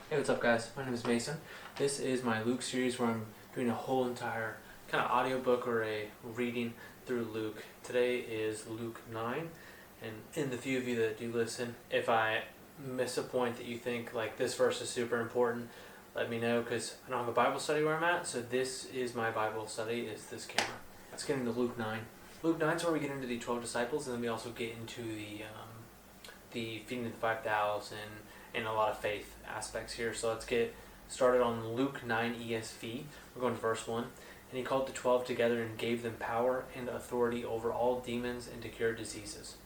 Hey, what's up, guys? My name is Mason. This is my Luke series where I'm doing a whole entire kind of audiobook or a reading through Luke. Today is Luke 9, and in the few of you that do listen, if I miss a point that you think like this verse is super important, let me know, because I don't have a Bible study where I'm at, so this is my Bible study, is this camera. Let's get into Luke 9. Luke 9 is where we get into the 12 disciples, and then we also get into the feeding of the 5,000 and a lot of faith aspects here. So let's get started on Luke 9 ESV. We're going to verse 1. And he called the 12 together and gave them power and authority over all demons and to cure diseases.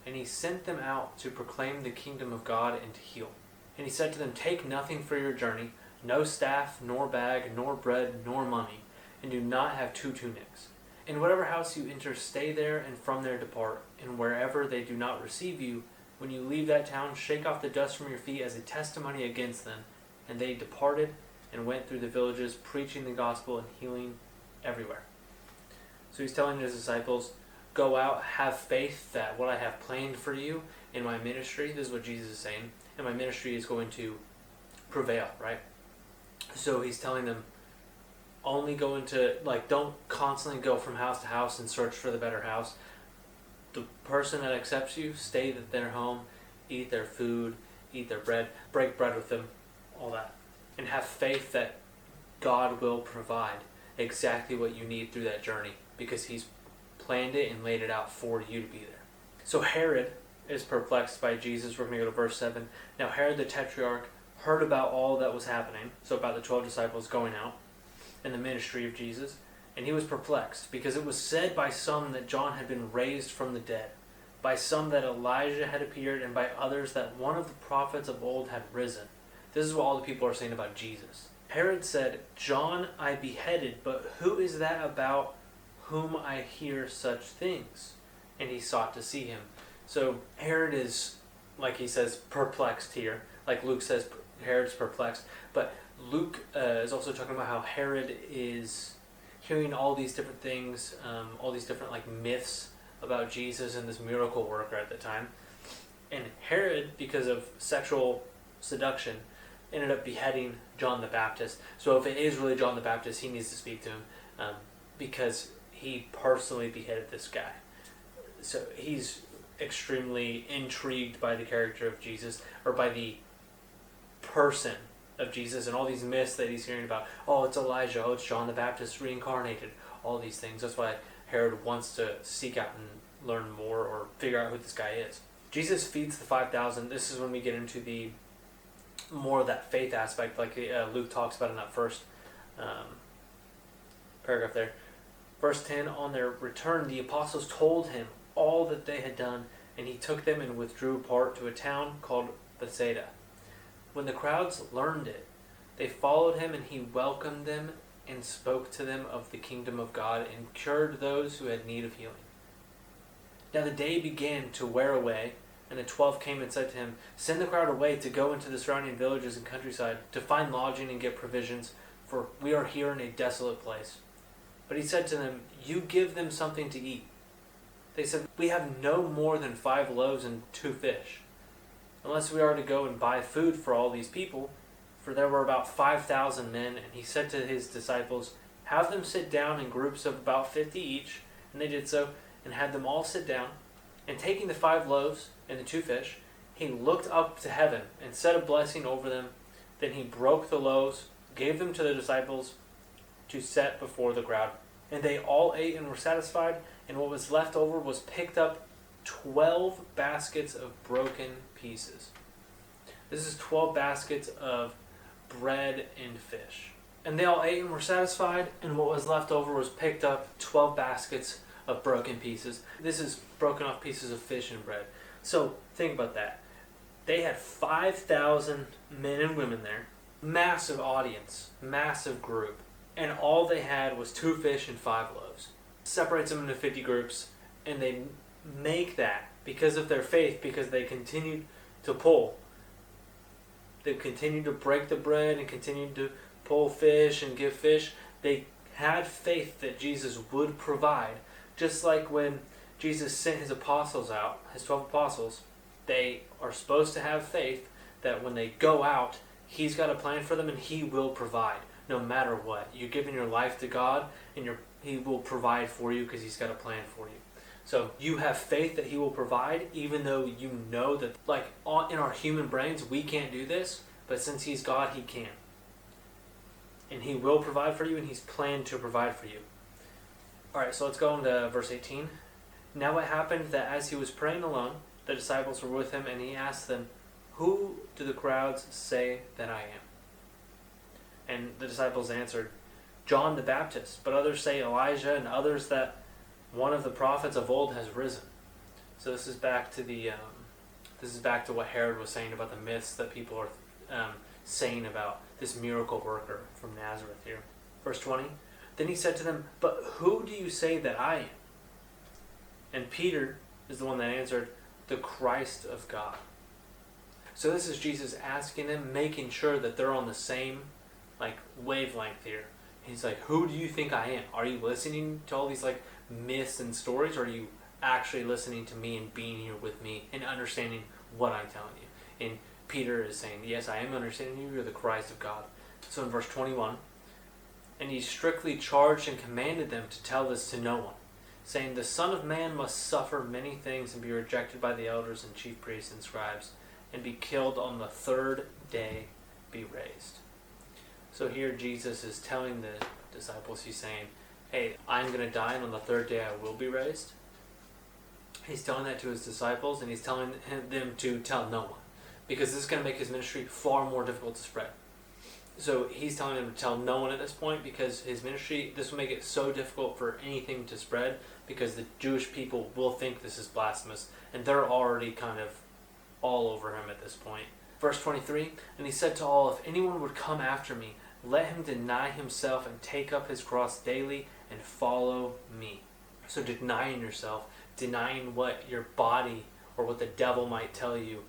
And he sent them out to proclaim the kingdom of God and to heal. And he said to them, "Take nothing for your journey, no staff, nor bag, nor bread, nor money, and do not have 2 tunics. In whatever house you enter, stay there, and from there depart. And wherever they do not receive you, when you leave that town, shake off the dust from your feet as a testimony against them." And they departed and went through the villages, preaching the gospel and healing everywhere. So he's telling his disciples, go out, have faith that what I have planned for you in my ministry, this is what Jesus is saying, and my ministry is going to prevail, right? So he's telling them, only go into, don't constantly go from house to house and search for the better house. The person that accepts you, stay at their home, eat their food, eat their bread, break bread with them, all that. And have faith that God will provide exactly what you need through that journey, because he's planned it and laid it out for you to be there. So Herod is perplexed by Jesus. We're going to go to verse 7. Now Herod the Tetrarch heard about all that was happening, so about the 12 disciples going out and the ministry of Jesus. And he was perplexed, because it was said by some that John had been raised from the dead, by some that Elijah had appeared, and by others that one of the prophets of old had risen. This is what all the people are saying about Jesus. Herod said, "John I beheaded, but who is that about whom I hear such things?" And he sought to see him. So Herod is, like he says, perplexed here. Like Luke says, Herod's perplexed. But Luke is also talking about how Herod is hearing all these different things, all these different myths about Jesus and this miracle worker at the time. And Herod, because of sexual seduction, ended up beheading John the Baptist. So if it is really John the Baptist, he needs to speak to him, because he personally beheaded this guy. So he's extremely intrigued by the character of Jesus, or by the person of Jesus, and all these myths that he's hearing about. Oh, it's Elijah. Oh, it's John the Baptist reincarnated. All these things. That's why Herod wants to seek out and learn more, or figure out who this guy is. Jesus feeds the 5,000. This is when we get into the more of that faith aspect, like Luke talks about in that first paragraph there. Verse 10, on their return, the apostles told him all that they had done, and he took them and withdrew apart to a town called Bethsaida. When the crowds learned it, they followed him, and he welcomed them and spoke to them of the kingdom of God and cured those who had need of healing. Now the day began to wear away, and the 12 came and said to him, "Send the crowd away to go into the surrounding villages and countryside to find lodging and get provisions, for we are here in a desolate place." But he said to them, "You give them something to eat." They said, "We have no more than 5 loaves and 2 fish. Unless we are to go and buy food for all these people." For there were about 5,000 men. And he said to his disciples, "Have them sit down in groups of about 50 each." And they did so, and had them all sit down. And taking the 5 loaves and the 2 fish, he looked up to heaven and said a blessing over them. Then he broke the loaves, gave them to the disciples to set before the crowd. And they all ate and were satisfied. And what was left over was picked up 12 baskets of broken pieces. This is 12 baskets of bread and fish. And they all ate and were satisfied, and what was left over was picked up 12 baskets of broken pieces. This is broken off pieces of fish and bread. So think about that. They had 5,000 men and women there, massive audience, massive group, and all they had was 2 fish and 5 loaves. Separates them into 50 groups, and they make that because of their faith, because they continued to pull. They continued to break the bread and continued to pull fish and give fish. They had faith that Jesus would provide. Just like when Jesus sent his apostles out, his 12 apostles, they are supposed to have faith that when they go out, He's got a plan for them, and He will provide no matter what. You're giving your life to God, and He will provide for you because He's got a plan for you. So you have faith that He will provide, even though you know that, like, in our human brains, we can't do this, but since He's God, He can. And He will provide for you, and He's planned to provide for you. Alright, so let's go on to verse 18. Now it happened that as He was praying alone, the disciples were with Him, and He asked them, "Who do the crowds say that I am?" And the disciples answered, "John the Baptist, but others say Elijah, and others that one of the prophets of old has risen." So this is back to what Herod was saying about the myths that people are saying about this miracle worker from Nazareth here. Verse 20, then He said to them, "But who do you say that I am?" And Peter is the one that answered, "The Christ of God." So this is Jesus asking them, making sure that they're on the same wavelength here. He's like, "Who do you think I am? Are you listening to all these myths and stories, or are you actually listening to me and being here with me and understanding what I'm telling you?" And Peter is saying, "Yes, I am understanding you. You're the Christ of God." So in verse 21, and He strictly charged and commanded them to tell this to no one, saying, "The Son of Man must suffer many things and be rejected by the elders and chief priests and scribes, and be killed on the third day, be raised." So here Jesus is telling the disciples, He's saying, "Hey, I'm going to die, and on the third day I will be raised." He's telling that to His disciples, and He's telling them to tell no one, because this is going to make His ministry far more difficult to spread. So He's telling them to tell no one at this point, because His ministry, this will make it so difficult for anything to spread, because the Jewish people will think this is blasphemous, and they're already kind of all over Him at this point. Verse 23, and He said to all, "If anyone would come after me, let him deny himself and take up his cross daily and follow me." So denying yourself, denying what your body or what the devil might tell you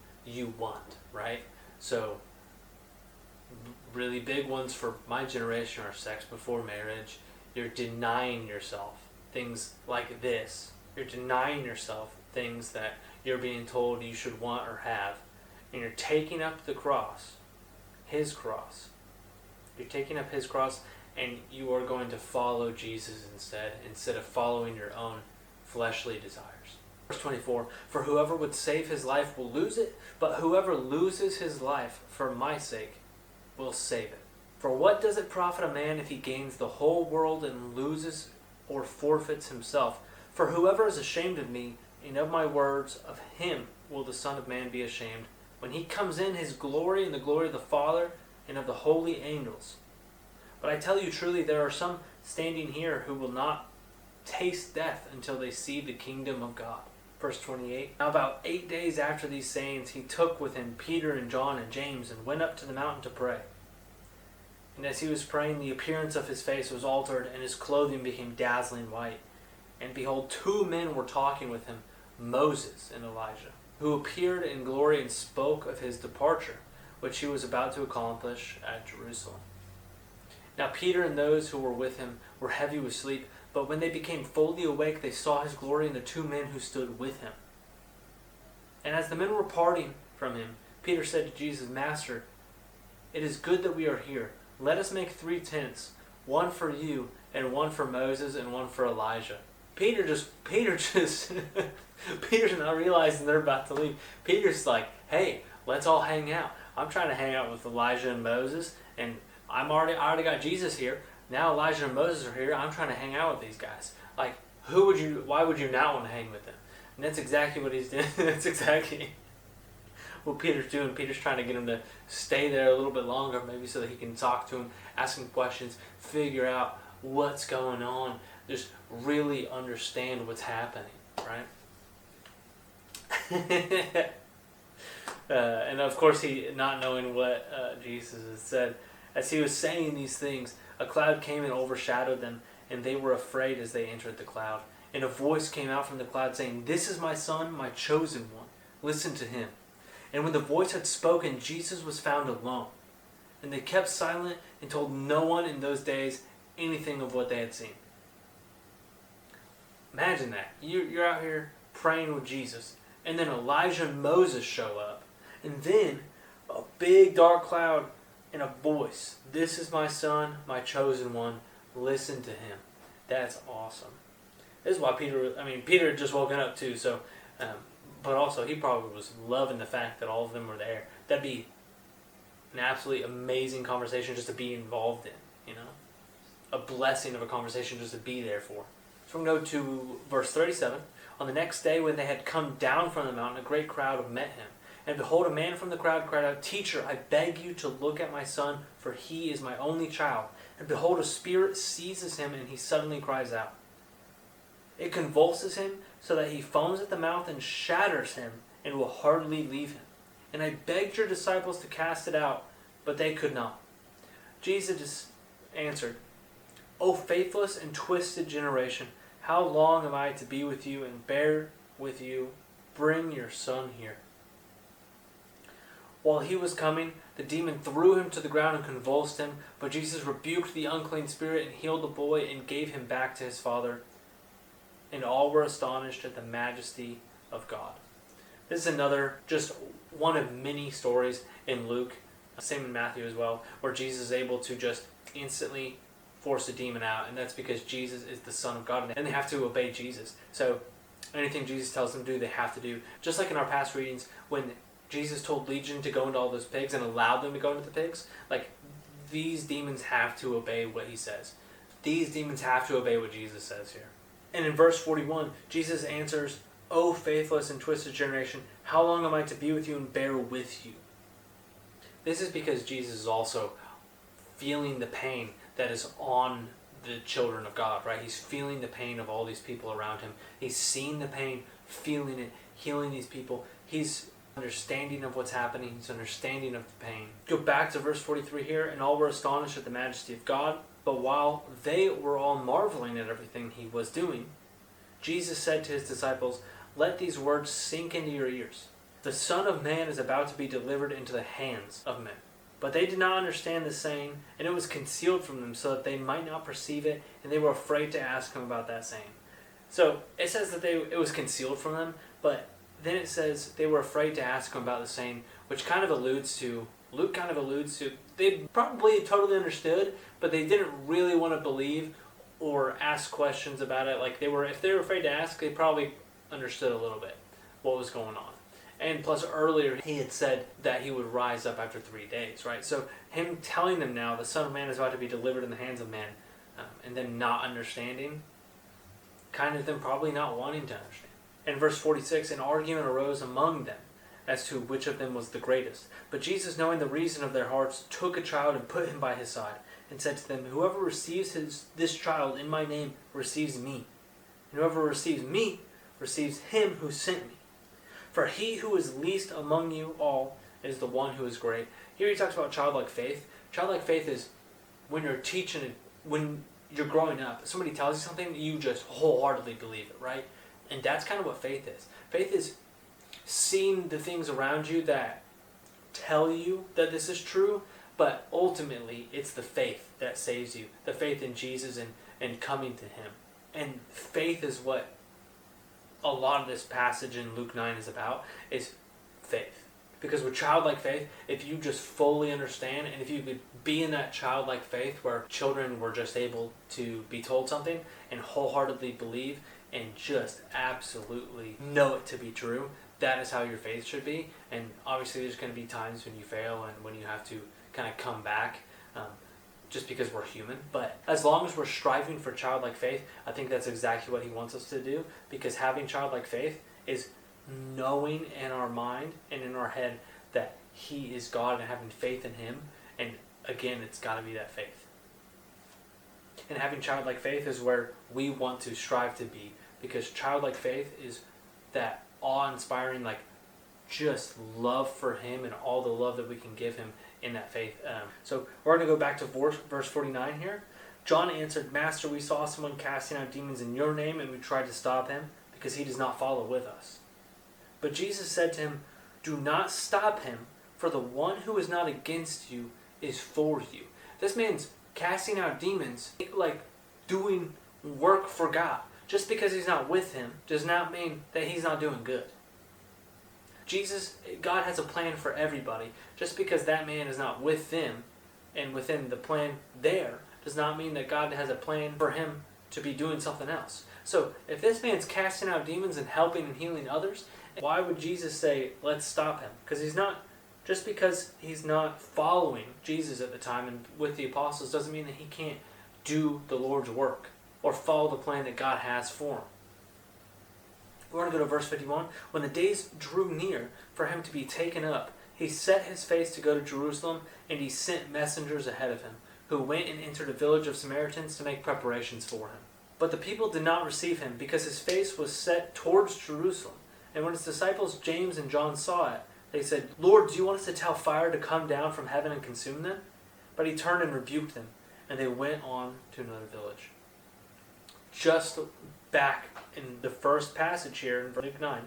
want, right? So really big ones for my generation are sex before marriage. You're denying yourself things like this. You're denying yourself things that you're being told you should want or have. And you're taking up the cross, His cross. You're taking up His cross, and you are going to follow Jesus instead of following your own fleshly desires. Verse 24, "For whoever would save his life will lose it, but whoever loses his life for my sake will save it. For what does it profit a man if he gains the whole world and loses or forfeits himself? For whoever is ashamed of me and of my words, of him will the Son of Man be ashamed, when He comes in His glory and the glory of the Father and of the holy angels. But I tell you truly, there are some standing here who will not taste death until they see the kingdom of God." Verse 28, "Now about 8 days after these sayings, He took with Him Peter and John and James and went up to the mountain to pray. And as He was praying, the appearance of His face was altered, and His clothing became dazzling white. And behold, 2 men were talking with Him, Moses and Elijah, who appeared in glory and spoke of His departure, which He was about to accomplish at Jerusalem. Now Peter and those who were with Him were heavy with sleep, but when they became fully awake, they saw His glory and the 2 men who stood with Him. And as the men were parting from Him, Peter said to Jesus, "Master, it is good that we are here. Let us make 3 tents, one for you, and one for Moses, and one for Elijah." Peter's not realizing they're about to leave. Peter's like, "Hey, let's all hang out. I'm trying to hang out with Elijah and Moses, and I already got Jesus here. Now Elijah and Moses are here. I'm trying to hang out with these guys. Why would you not want to hang with them?" And that's exactly what He's doing. That's exactly what Peter's doing. Peter's trying to get him to stay there a little bit longer, maybe so that he can talk to him, ask him questions, figure out what's going on, just really understand what's happening, right? And of course, he, not knowing what Jesus had said, as He was saying these things, a cloud came and overshadowed them, and they were afraid as they entered the cloud. And a voice came out from the cloud saying, "This is my Son, my chosen one. Listen to Him." And when the voice had spoken, Jesus was found alone. And they kept silent and told no one in those days anything of what they had seen. Imagine that. You're out here praying with Jesus, and then Elijah and Moses show up, and then a big dark cloud in a voice, "This is my son, my chosen one. Listen to him." That's awesome. This is why Peter had just woken up too, so, but also he probably was loving the fact that all of them were there. That'd be an absolutely amazing conversation just to be involved in, a blessing of a conversation just to be there for. So we're going to go to verse 37. On the next day when they had come down from the mountain, a great crowd met him. And behold, a man from the crowd cried out, "Teacher, I beg you to look at my son, for he is my only child." And behold, a spirit seizes him, and he suddenly cries out. It convulses him so that he foams at the mouth and shatters him, and will hardly leave him. And I begged your disciples to cast it out, but they could not. Jesus answered, "O faithless and twisted generation, how long am I to be with you and bear with you? Bring your son here." While he was coming, the demon threw him to the ground and convulsed him, but Jesus rebuked the unclean spirit and healed the boy and gave him back to his father. And all were astonished at the majesty of God. This is another, just one of many stories in Luke, same in Matthew as well, where Jesus is able to just instantly force a demon out, and that's because Jesus is the Son of God, and they have to obey Jesus. So anything Jesus tells them to do, they have to do. Just like in our past readings, when Jesus told Legion to go into all those pigs and allowed them to go into the pigs, like, these demons have to obey what he says. These demons have to obey what Jesus says here. And in verse 41, Jesus answers, "O faithless and twisted generation, how long am I to be with you and bear with you?" This is because Jesus is also feeling the pain that is on the children of God, right? He's feeling the pain of all these people around him. He's seeing the pain, feeling it, healing these people. He's understanding of what's happening. He's understanding of the pain. Go back to verse 43 here. And all were astonished at the majesty of God. But while they were all marveling at everything he was doing, Jesus said to his disciples, "Let these words sink into your ears. The Son of Man is about to be delivered into the hands of men." But they did not understand the saying, and it was concealed from them so that they might not perceive it, and they were afraid to ask him about that saying. So it says that it was concealed from them, but then it says they were afraid to ask him about the saying, which kind of alludes to, Luke kind of alludes to, they probably totally understood, but they didn't really want to believe or ask questions about it. Like, if they were afraid to ask, they probably understood a little bit what was going on. And plus earlier he had said that he would rise up after 3 days, right? So him telling them now the Son of Man is about to be delivered in the hands of men, and them not understanding, kind of them probably not wanting to understand. In verse 46, an argument arose among them as to which of them was the greatest. But Jesus, knowing the reason of their hearts, took a child and put him by his side, and said to them, "Whoever receives this child in my name receives me. And whoever receives me receives him who sent me. For he who is least among you all is the one who is great." Here he talks about childlike faith. Childlike faith is when you're teaching, when you're growing up, somebody tells you something, you just wholeheartedly believe it, right? And that's kind of what faith is. Faith is seeing the things around you that tell you that this is true, but ultimately it's the faith that saves you. The faith in Jesus and coming to him. And faith is what a lot of this passage in Luke 9 is about, is faith. Because with childlike faith, if you just fully understand, and if you could be in that childlike faith where children were just able to be told something and wholeheartedly believe and just absolutely know it to be true, that is how your faith should be. And obviously there's going to be times when you fail and when you have to kind of come back, just because we're human. But as long as we're striving for childlike faith, I think that's exactly what he wants us to do, because having childlike faith is knowing in our mind and in our head that he is God and having faith in him. And again, it's got to be that faith. And having childlike faith is where we want to strive to be, because childlike faith is that awe-inspiring, like, just love for him and all the love that we can give him in that faith. So we're going to go back to verse 49 here. John answered, "Master, we saw someone casting out demons in your name, and we tried to stop him because he does not follow with us." But Jesus said to him, "Do not stop him, for the one who is not against you is for you." This man's casting out demons, like doing work for God. Just because he's not with him does not mean that he's not doing good. God has a plan for everybody. Just because that man is not with them and within the plan there does not mean that God has a plan for him to be doing something else. So if this man's casting out demons and helping and healing others, why would Jesus say, let's stop him? Just because he's not following Jesus at the time and with the apostles doesn't mean that he can't do the Lord's work or follow the plan that God has for him. We're going to go to verse 51. When the days drew near for him to be taken up, he set his face to go to Jerusalem, and he sent messengers ahead of him, who went and entered a village of Samaritans to make preparations for him. But the people did not receive him, because his face was set towards Jerusalem. And when his disciples James and John saw it, they said, Lord, do you want us to tell fire to come down from heaven and consume them? But he turned and rebuked them, and they went on to another village. Just back in the first passage here in Luke 9,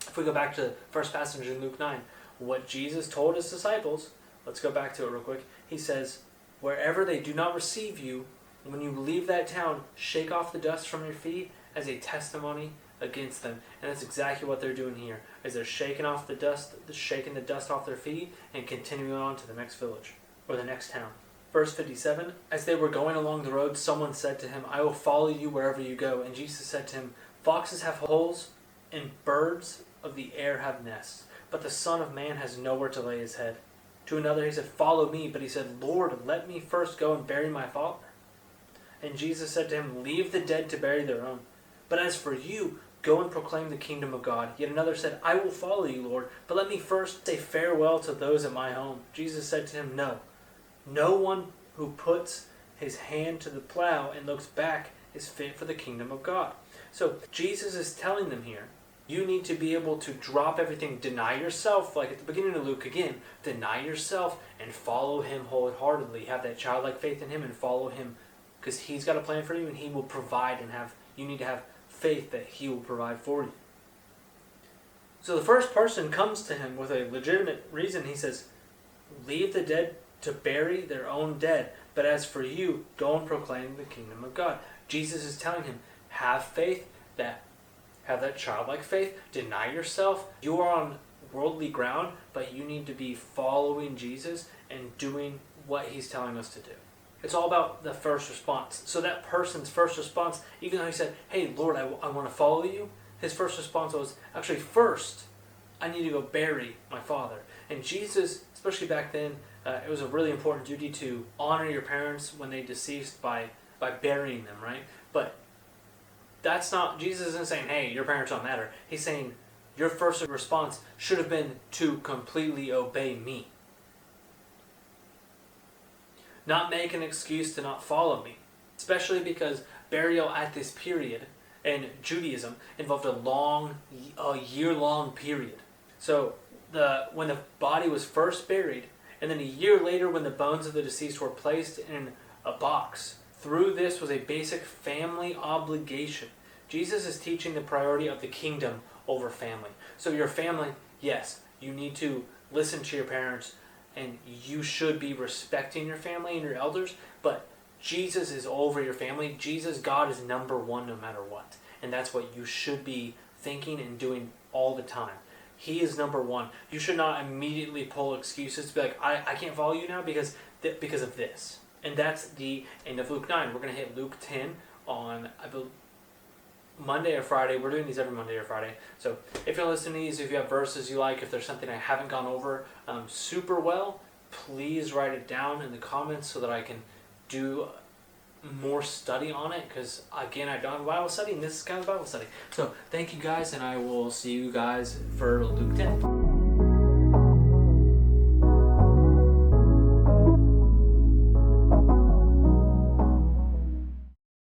if we go back to the first passage in Luke 9, what Jesus told his disciples, let's go back to it real quick. He says, wherever they do not receive you, when you leave that town, shake off the dust from your feet as a testimony against them. And that's exactly what they're doing here, is they're shaking off the dust, shaking the dust off their feet and continuing on to the next village or the next town. Verse 57, as they were going along the road, someone said to him, I will follow you wherever you go. And Jesus said to him, foxes have holes and birds of the air have nests, but the Son of Man has nowhere to lay his head. To another he said, follow me. But he said, Lord, let me first go and bury my father. And Jesus said to him, leave the dead to bury their own. But as for you, go and proclaim the kingdom of God. Yet another said, I will follow you, Lord, but let me first say farewell to those at my home. Jesus said to him, no one who puts his hand to the plow and looks back is fit for the kingdom of God. So Jesus is telling them here, you need to be able to drop everything, deny yourself, like at the beginning of Luke again, deny yourself and follow him wholeheartedly. Have that childlike faith in him and follow him, because he's got a plan for you and he will provide, and you need to have faith that he will provide for you. So the first person comes to him with a legitimate reason. He says, leave the dead to bury their own dead, but as for you, go and proclaim the kingdom of God. Jesus is telling him, have faith, have that childlike faith, deny yourself. You are on worldly ground, but you need to be following Jesus and doing what he's telling us to do. It's all about the first response. So that person's first response, even though he said, hey, Lord, I want to follow you, his first response was, actually, first, I need to go bury my father. And Jesus, especially back then, it was a really important duty to honor your parents when they deceased by burying them, right? But that's not, Jesus isn't saying, hey, your parents don't matter. He's saying your first response should have been to completely obey me. Not make an excuse to not follow me. Especially because burial at this period in Judaism involved a year-long period. So when the body was first buried, and then a year later when the bones of the deceased were placed in a box, through this was a basic family obligation. Jesus is teaching the priority of the kingdom over family. So your family, yes, you need to listen to your parents, and you should be respecting your family and your elders, but Jesus is over your family. Jesus, God, is number one no matter what. And that's what you should be thinking and doing all the time. He is number one. You should not immediately pull excuses to be like, I can't follow you now because of this. And that's the end of Luke 9. We're going to hit Luke 10 on, I believe, Monday or Friday. We're doing these every Monday or Friday. So if you're listening to these, if you have verses you like, if there's something I haven't gone over super well, please write it down in the comments so that I can do more study on it, because again, I don't have a Bible study and this is kind of Bible study. So thank you guys, and I will see you guys for Luke 10.